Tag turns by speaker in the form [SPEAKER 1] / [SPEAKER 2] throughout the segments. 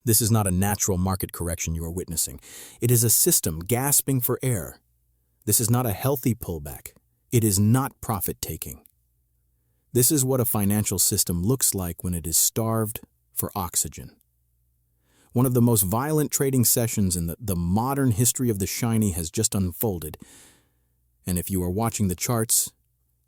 [SPEAKER 1] This is not a natural market correction you are witnessing. It is a system gasping for air. This is not a healthy pullback. It is not profit-taking. This is what a financial system looks like when it is starved for oxygen. One of the most violent trading sessions in the modern history of the shiny has just unfolded. And if you are watching the charts,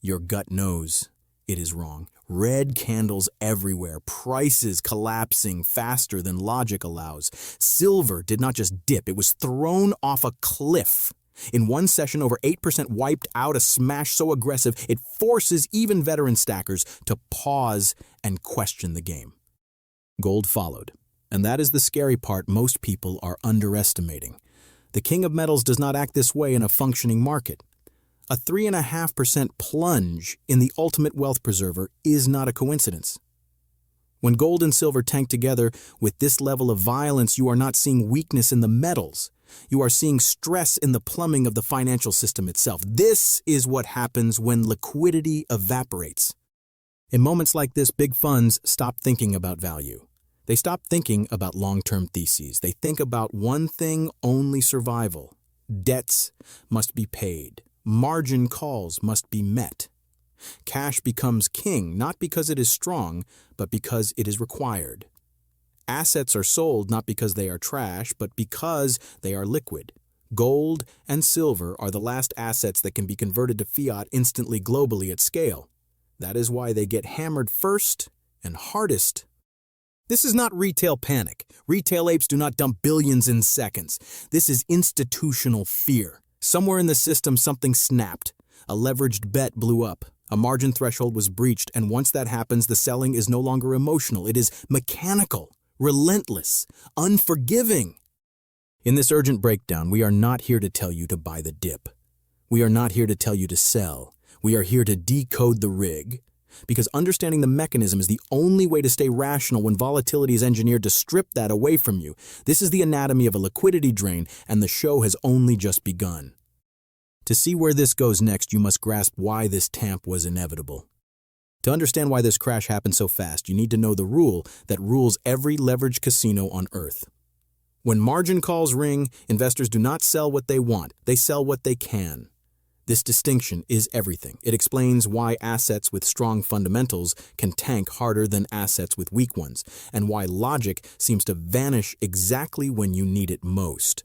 [SPEAKER 1] your gut knows it is wrong. Red candles everywhere, prices collapsing faster than logic allows. Silver did not just dip, it was thrown off a cliff. In one session, over 8% wiped out, a smash so aggressive it forces even veteran stackers to pause and question the game. Gold followed, and that is the scary part most people are underestimating. The king of metals does not act this way in a functioning market. A 3.5% plunge in the ultimate wealth preserver is not a coincidence. When gold and silver tank together with this level of violence, you are not seeing weakness in the metals. You are seeing stress in the plumbing of the financial system itself. This is what happens when liquidity evaporates. In moments like this, big funds stop thinking about value. They stop thinking about long-term theses. They think about one thing only: survival. Debts must be paid. Margin calls must be met. Cash becomes king, not because it is strong, but because it is required. Assets are sold not because they are trash, but because they are liquid. Gold and silver are the last assets that can be converted to fiat instantly globally at scale. That is why they get hammered first and hardest. This is not retail panic. Retail apes do not dump billions in seconds. This is institutional fear. Somewhere in the system, something snapped. A leveraged bet blew up. A margin threshold was breached, and once that happens, the selling is no longer emotional. It is mechanical, relentless, unforgiving. In this urgent breakdown, we are not here to tell you to buy the dip. We are not here to tell you to sell. We are here to decode the rig, because understanding the mechanism is the only way to stay rational when volatility is engineered to strip that away from you. This is the anatomy of a liquidity drain, and the show has only just begun. To see where this goes next, you must grasp why this tamp was inevitable. To understand why this crash happened so fast, you need to know the rule that rules every leveraged casino on Earth. When margin calls ring, investors do not sell what they want, they sell what they can. This distinction is everything. It explains why assets with strong fundamentals can tank harder than assets with weak ones, and why logic seems to vanish exactly when you need it most.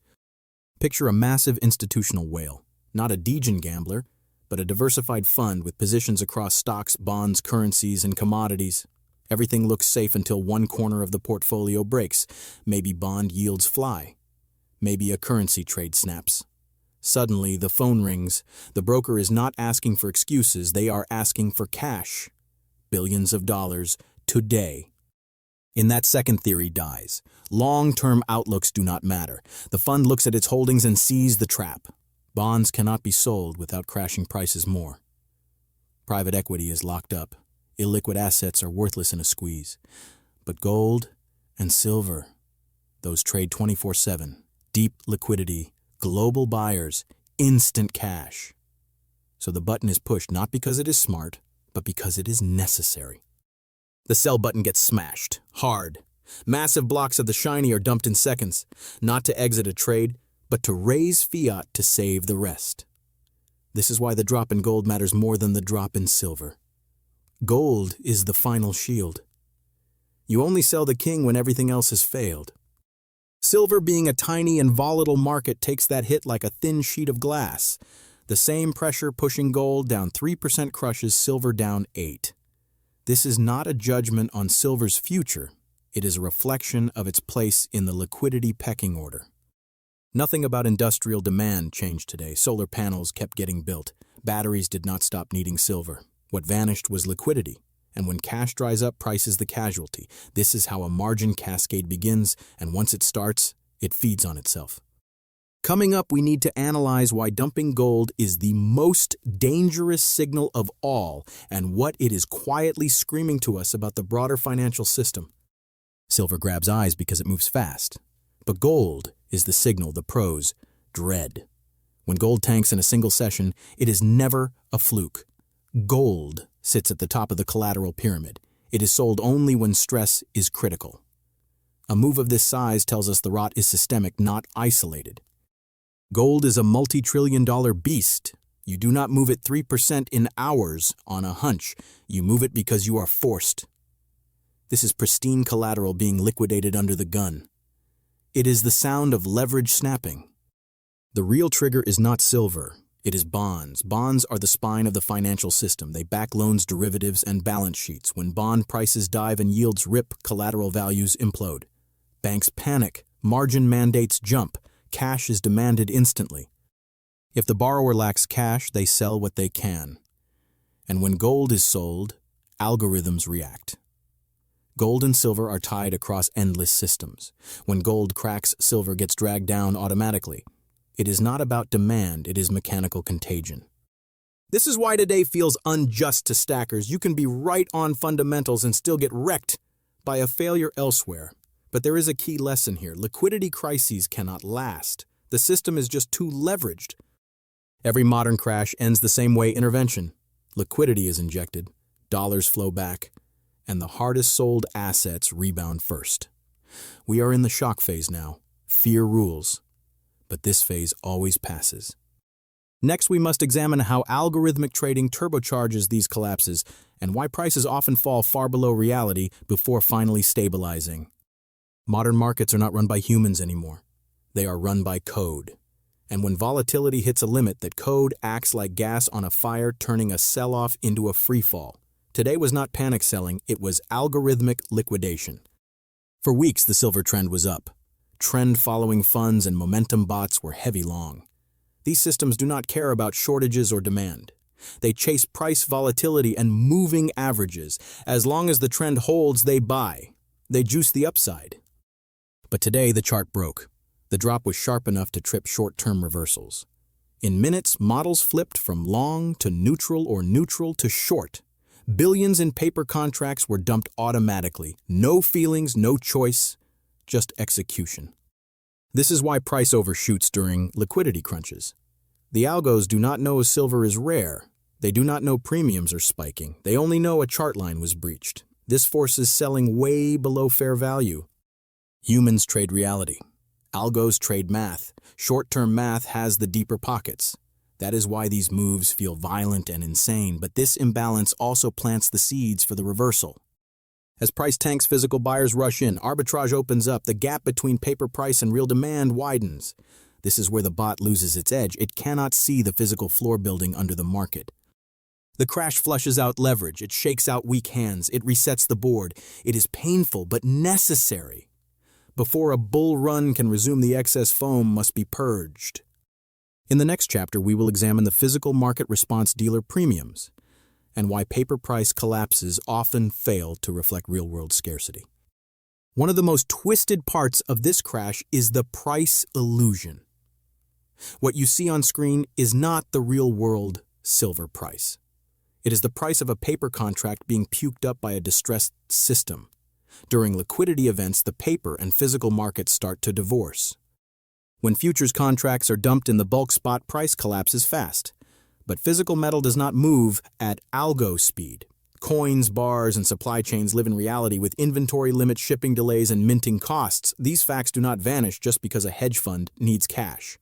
[SPEAKER 1] Picture a massive institutional whale, not a degen gambler, but a diversified fund with positions across stocks, bonds, currencies, and commodities. Everything looks safe until one corner of the portfolio breaks. Maybe bond yields fly. Maybe a currency trade snaps. Suddenly, the phone rings. The broker is not asking for excuses. They are asking for cash. Billions of dollars today. In that second, theory dies. Long-term outlooks do not matter. The fund looks at its holdings and sees the trap. Bonds cannot be sold without crashing prices more. Private equity is locked up. Illiquid assets are worthless in a squeeze. But gold and silver, those trade 24/7. Deep liquidity. Global buyers, instant cash. So the button is pushed not because it is smart, but because it is necessary. The sell button gets smashed, hard. Massive blocks of the shiny are dumped in seconds, not to exit a trade, but to raise fiat to save the rest. This is why the drop in gold matters more than the drop in silver. Gold is the final shield. You only sell the king when everything else has failed. Silver, being a tiny and volatile market, takes that hit like a thin sheet of glass. The same pressure pushing gold down 3% crushes silver down 8%. This is not a judgment on silver's future. It is a reflection of its place in the liquidity pecking order. Nothing about industrial demand changed today. Solar panels kept getting built. Batteries did not stop needing silver. What vanished was liquidity. And when cash dries up, price is the casualty. This is how a margin cascade begins, and once it starts, it feeds on itself. Coming up, we need to analyze why dumping gold is the most dangerous signal of all, and what it is quietly screaming to us about the broader financial system. Silver grabs eyes because it moves fast, but gold is the signal the pros dread. When gold tanks in a single session, it is never a fluke. Gold sits at the top of the collateral pyramid. It is sold only when stress is critical. A move of this size tells us the rot is systemic, not isolated. Gold is a multi-trillion-dollar beast. You do not move it 3% in hours on a hunch. You move it because you are forced. This is pristine collateral being liquidated under the gun. It is the sound of leverage snapping. The real trigger is not silver. It is bonds. Bonds are the spine of the financial system. They back loans, derivatives, and balance sheets. When bond prices dive and yields rip, collateral values implode. Banks panic. Margin mandates jump. Cash is demanded instantly. If the borrower lacks cash, they sell what they can. And when gold is sold, algorithms react. Gold and silver are tied across endless systems. When gold cracks, silver gets dragged down automatically. It is not about demand, it is mechanical contagion. This is why today feels unjust to stackers. You can be right on fundamentals and still get wrecked by a failure elsewhere. But there is a key lesson here. Liquidity crises cannot last. The system is just too leveraged. Every modern crash ends the same way: intervention. Liquidity is injected, dollars flow back, and the hardest sold assets rebound first. We are in the shock phase now. Fear rules. But this phase always passes. Next, we must examine how algorithmic trading turbocharges these collapses and why prices often fall far below reality before finally stabilizing. Modern markets are not run by humans anymore. They are run by code. And when volatility hits a limit, that code acts like gas on a fire, turning a sell-off into a free-fall. Today was not panic selling, it was algorithmic liquidation. For weeks, the silver trend was up. Trend-following funds and momentum bots were heavy long. These systems do not care about shortages or demand. They chase price volatility and moving averages. As long as the trend holds, they buy. They juice the upside. But today, the chart broke. The drop was sharp enough to trip short-term reversals. In minutes, models flipped from long to neutral or neutral to short. Billions in paper contracts were dumped automatically. No feelings, no choice, just execution. This is why price overshoots during liquidity crunches. The algos do not know silver is rare. They do not know premiums are spiking. They only know a chart line was breached. This forces selling way below fair value. Humans trade reality. Algos trade math. Short-term math has the deeper pockets. That is why these moves feel violent and insane, but this imbalance also plants the seeds for the reversal. As price tanks, physical buyers rush in, arbitrage opens up, the gap between paper price and real demand widens. This is where the bot loses its edge. It cannot see the physical floor building under the market. The crash flushes out leverage. It shakes out weak hands. It resets the board. It is painful but necessary. Before a bull run can resume, the excess foam must be purged. In the next chapter, we will examine the physical market response dealer premiums and why paper price collapses often fail to reflect real-world scarcity. One of the most twisted parts of this crash is the price illusion. What you see on screen is not the real-world silver price. It is the price of a paper contract being puked up by a distressed system. During liquidity events, the paper and physical markets start to divorce. When futures contracts are dumped in the bulk spot, price collapses fast. But physical metal does not move at algo speed. Coins, bars, and supply chains live in reality with inventory limits, shipping delays, and minting costs. These facts do not vanish just because a hedge fund needs cash.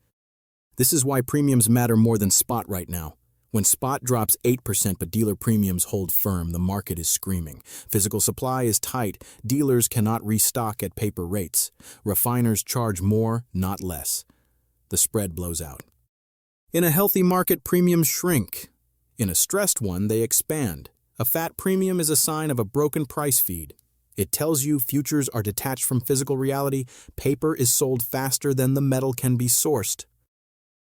[SPEAKER 1] This is why premiums matter more than spot right now. When spot drops 8% but dealer premiums hold firm, the market is screaming. Physical supply is tight. Dealers cannot restock at paper rates. Refiners charge more, not less. The spread blows out. In a healthy market, premiums shrink. In a stressed one, they expand. A fat premium is a sign of a broken price feed. It tells you futures are detached from physical reality. Paper is sold faster than the metal can be sourced.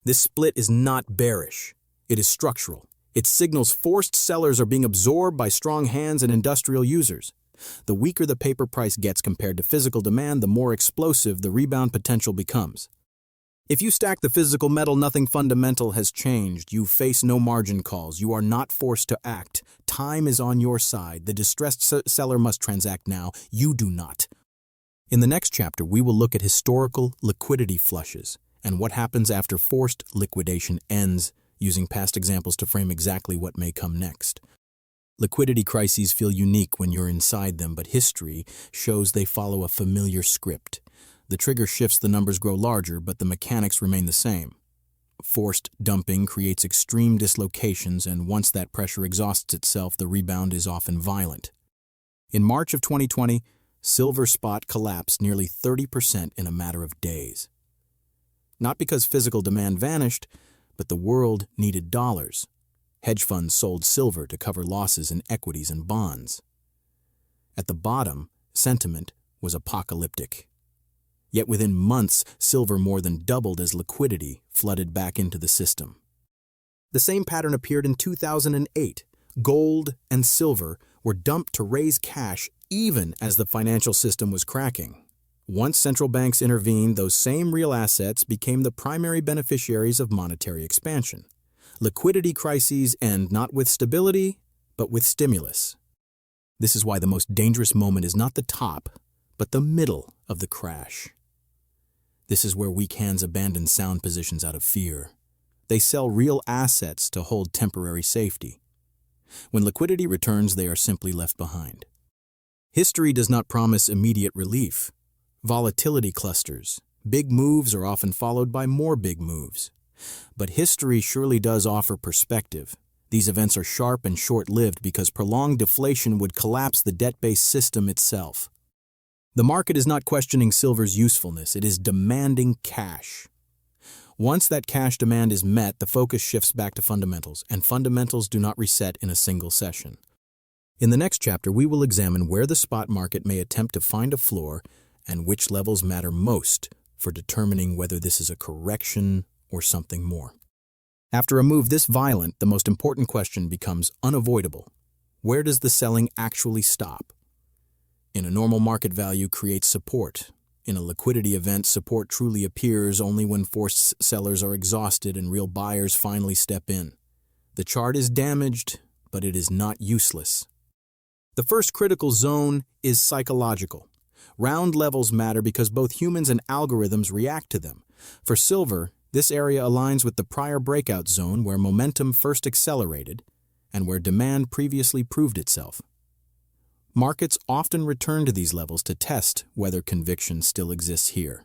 [SPEAKER 1] This split is not bearish. It is structural. It signals forced sellers are being absorbed by strong hands and industrial users. The weaker the paper price gets compared to physical demand, the more explosive the rebound potential becomes. If you stack the physical metal, nothing fundamental has changed. You face no margin calls. You are not forced to act. Time is on your side. The distressed seller must transact now. You do not. In the next chapter, we will look at historical liquidity flushes and what happens after forced liquidation ends, using past examples to frame exactly what may come next. Liquidity crises feel unique when you're inside them, but history shows they follow a familiar script. The trigger shifts, the numbers grow larger, but the mechanics remain the same. Forced dumping creates extreme dislocations, and once that pressure exhausts itself, the rebound is often violent. In March of 2020, silver spot collapsed nearly 30% in a matter of days. Not because physical demand vanished, but the world needed dollars. Hedge funds sold silver to cover losses in equities and bonds. At the bottom, sentiment was apocalyptic. Yet within months, silver more than doubled as liquidity flooded back into the system. The same pattern appeared in 2008. Gold and silver were dumped to raise cash even as the financial system was cracking. Once central banks intervened, those same real assets became the primary beneficiaries of monetary expansion. Liquidity crises end not with stability, but with stimulus. This is why the most dangerous moment is not the top, but the middle of the crash. This is where weak hands abandon sound positions out of fear. They sell real assets to hold temporary safety. When liquidity returns, they are simply left behind. History does not promise immediate relief. Volatility clusters. Big moves are often followed by more big moves. But history surely does offer perspective. These events are sharp and short-lived because prolonged deflation would collapse the debt-based system itself. The market is not questioning silver's usefulness, it is demanding cash. Once that cash demand is met, the focus shifts back to fundamentals, and fundamentals do not reset in a single session. In the next chapter, we will examine where the spot market may attempt to find a floor and which levels matter most for determining whether this is a correction or something more. After a move this violent, the most important question becomes unavoidable. Where does the selling actually stop? In a normal market, value creates support. In a liquidity event, support truly appears only when forced sellers are exhausted and real buyers finally step in. The chart is damaged, but it is not useless. The first critical zone is psychological. Round levels matter because both humans and algorithms react to them. For silver, this area aligns with the prior breakout zone where momentum first accelerated and where demand previously proved itself. Markets often return to these levels to test whether conviction still exists here.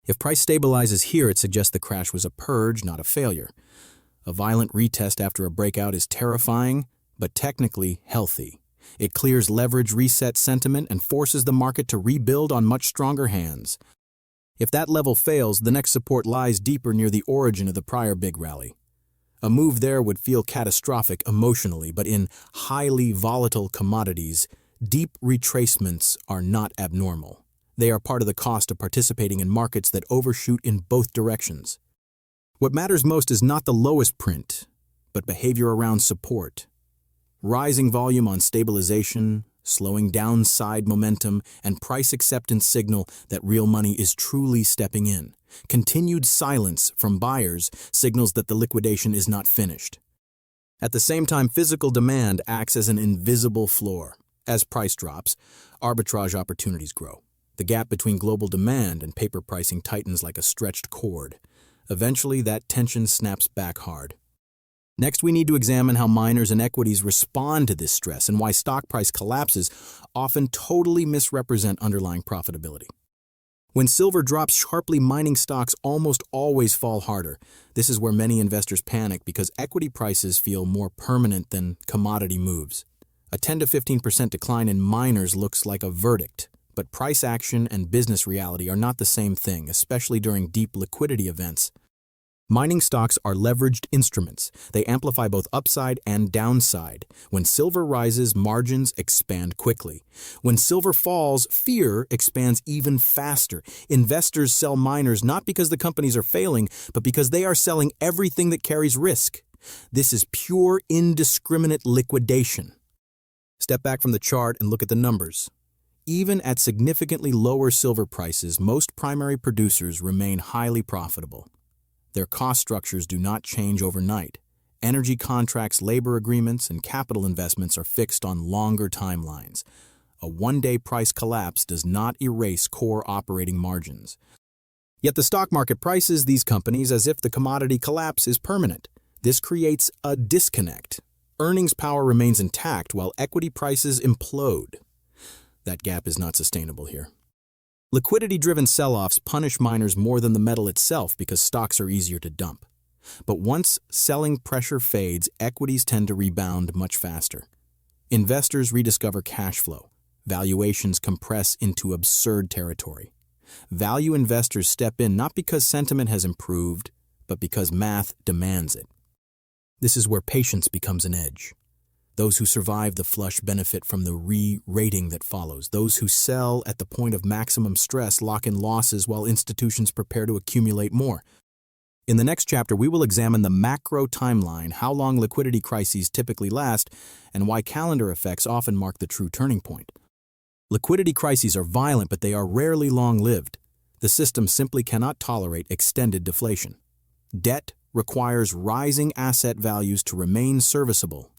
[SPEAKER 1] If price stabilizes here, it suggests the crash was a purge, not a failure. A violent retest after a breakout is terrifying, but technically healthy. It clears leverage, resets sentiment, and forces the market to rebuild on much stronger hands. If that level fails, the next support lies deeper near the origin of the prior big rally. A move there would feel catastrophic emotionally, but in highly volatile commodities, deep retracements are not abnormal. They are part of the cost of participating in markets that overshoot in both directions. What matters most is not the lowest print, but behavior around support. Rising volume on stabilization, slowing downside momentum, and price acceptance signal that real money is truly stepping in. Continued silence from buyers signals that the liquidation is not finished. At the same time, physical demand acts as an invisible floor. As price drops, arbitrage opportunities grow. The gap between global demand and paper pricing tightens like a stretched cord. Eventually, that tension snaps back hard. Next, we need to examine how miners and equities respond to this stress and why stock price collapses often totally misrepresent underlying profitability. When silver drops sharply, mining stocks almost always fall harder. This is where many investors panic because equity prices feel more permanent than commodity moves. A 10 to 15% decline in miners looks like a verdict, but price action and business reality are not the same thing, especially during deep liquidity events. Mining stocks are leveraged instruments. They amplify both upside and downside. When silver rises, margins expand quickly. When silver falls, fear expands even faster. Investors sell miners not because the companies are failing, but because they are selling everything that carries risk. This is pure indiscriminate liquidation. Step back from the chart and look at the numbers. Even at significantly lower silver prices, most primary producers remain highly profitable. Their cost structures do not change overnight. Energy contracts, labor agreements, and capital investments are fixed on longer timelines. A one-day price collapse does not erase core operating margins. Yet the stock market prices these companies as if the commodity collapse is permanent. This creates a disconnect. Earnings power remains intact while equity prices implode. That gap is not sustainable here. Liquidity-driven sell-offs punish miners more than the metal itself because stocks are easier to dump. But once selling pressure fades, equities tend to rebound much faster. Investors rediscover cash flow. Valuations compress into absurd territory. Value investors step in not because sentiment has improved, but because math demands it. This is where patience becomes an edge. Those who survive the flush benefit from the re-rating that follows. Those who sell at the point of maximum stress lock in losses while institutions prepare to accumulate more. In the next chapter, we will examine the macro timeline, how long liquidity crises typically last, and why calendar effects often mark the true turning point. Liquidity crises are violent, but they are rarely long-lived. The system simply cannot tolerate extended deflation. Debt requires rising asset values to remain serviceable,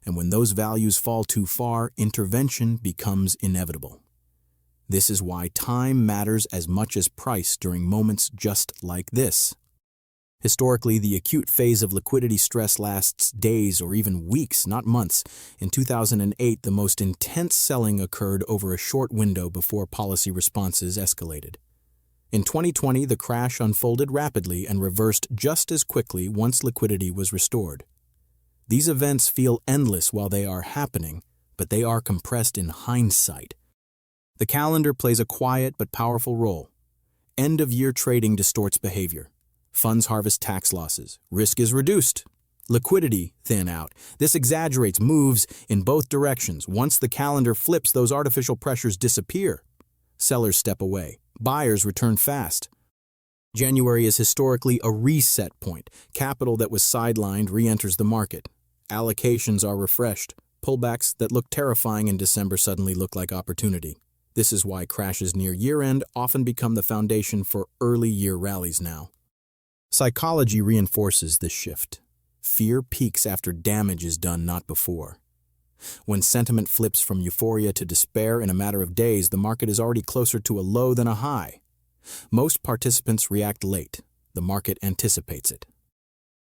[SPEAKER 1] and when those values fall too far, intervention becomes inevitable. This is why time matters as much as price during moments just like this. Historically, the acute phase of liquidity stress lasts days or even weeks, not months. In 2008, the most intense selling occurred over a short window before policy responses escalated. In 2020, the crash unfolded rapidly and reversed just as quickly once liquidity was restored. These events feel endless while they are happening, but they are compressed in hindsight. The calendar plays a quiet but powerful role. End-of-year trading distorts behavior. Funds harvest tax losses. Risk is reduced. Liquidity thin out. This exaggerates moves in both directions. Once the calendar flips, those artificial pressures disappear. Sellers step away. Buyers return fast. January is historically a reset point. Capital that was sidelined re-enters the market. Allocations are refreshed. Pullbacks that looked terrifying in December suddenly look like opportunity. This is why crashes near year-end often become the foundation for early year rallies now. Psychology reinforces this shift. Fear peaks after damage is done, not before. When sentiment flips from euphoria to despair in a matter of days, the market is already closer to a low than a high. Most participants react late. The market anticipates it.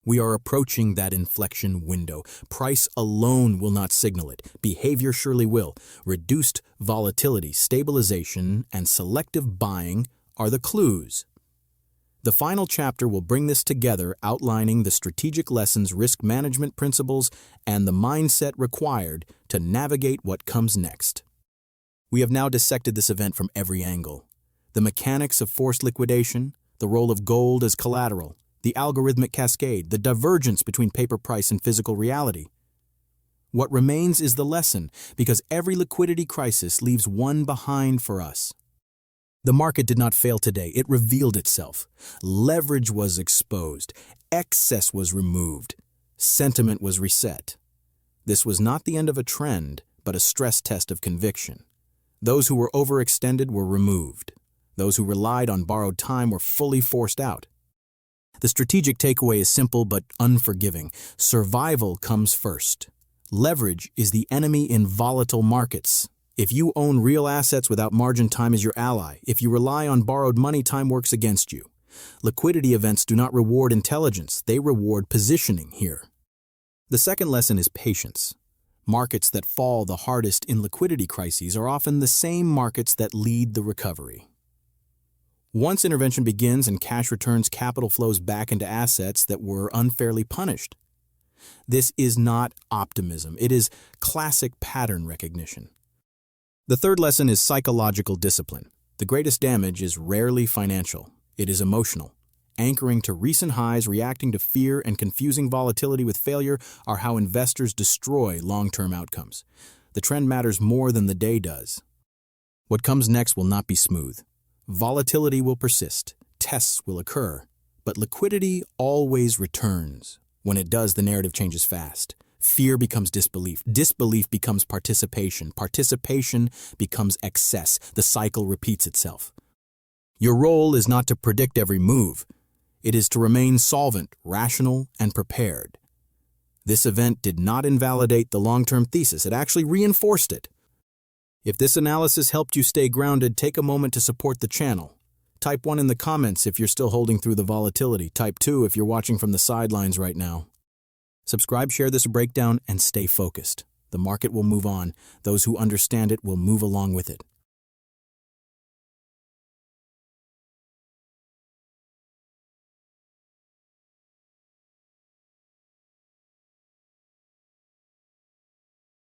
[SPEAKER 1] We are approaching that inflection window. Price alone will not signal it. Behavior surely will. Reduced volatility, stabilization, and selective buying are the clues. The final chapter will bring this together, outlining the strategic lessons, risk management principles, and the mindset required to navigate what comes next. We have now dissected this event from every angle. The mechanics of forced liquidation, the role of gold as collateral, the algorithmic cascade, the divergence between paper price and physical reality. What remains is the lesson, because every liquidity crisis leaves one behind for us. The market did not fail today. It revealed itself. Leverage was exposed. Excess was removed. Sentiment was reset. This was not the end of a trend, but a stress test of conviction. Those who were overextended were removed. Those who relied on borrowed time were fully forced out. The strategic takeaway is simple but unforgiving. Survival comes first. Leverage is the enemy in volatile markets. If you own real assets without margin, time is your ally. If you rely on borrowed money, time works against you. Liquidity events do not reward intelligence, they reward positioning here. The second lesson is patience. Markets that fall the hardest in liquidity crises are often the same markets that lead the recovery. Once intervention begins and cash returns, capital flows back into assets that were unfairly punished. This is not optimism, it is classic pattern recognition. The third lesson is psychological discipline. The greatest damage is rarely financial. It is emotional. Anchoring to recent highs, reacting to fear, and confusing volatility with failure are how investors destroy long-term outcomes. The trend matters more than the day does. What comes next will not be smooth. Volatility will persist. Tests will occur. But liquidity always returns. When it does, the narrative changes fast. Fear becomes disbelief. Disbelief becomes participation. Participation becomes excess. The cycle repeats itself. Your role is not to predict every move. It is to remain solvent, rational, and prepared. This event did not invalidate the long-term thesis. It actually reinforced it. If this analysis helped you stay grounded, take a moment to support the channel. Type 1 in the comments if you're still holding through the volatility. Type 2 if you're watching from the sidelines right now. Subscribe, share this breakdown, and stay focused. The market will move on. Those who understand it will move along with it.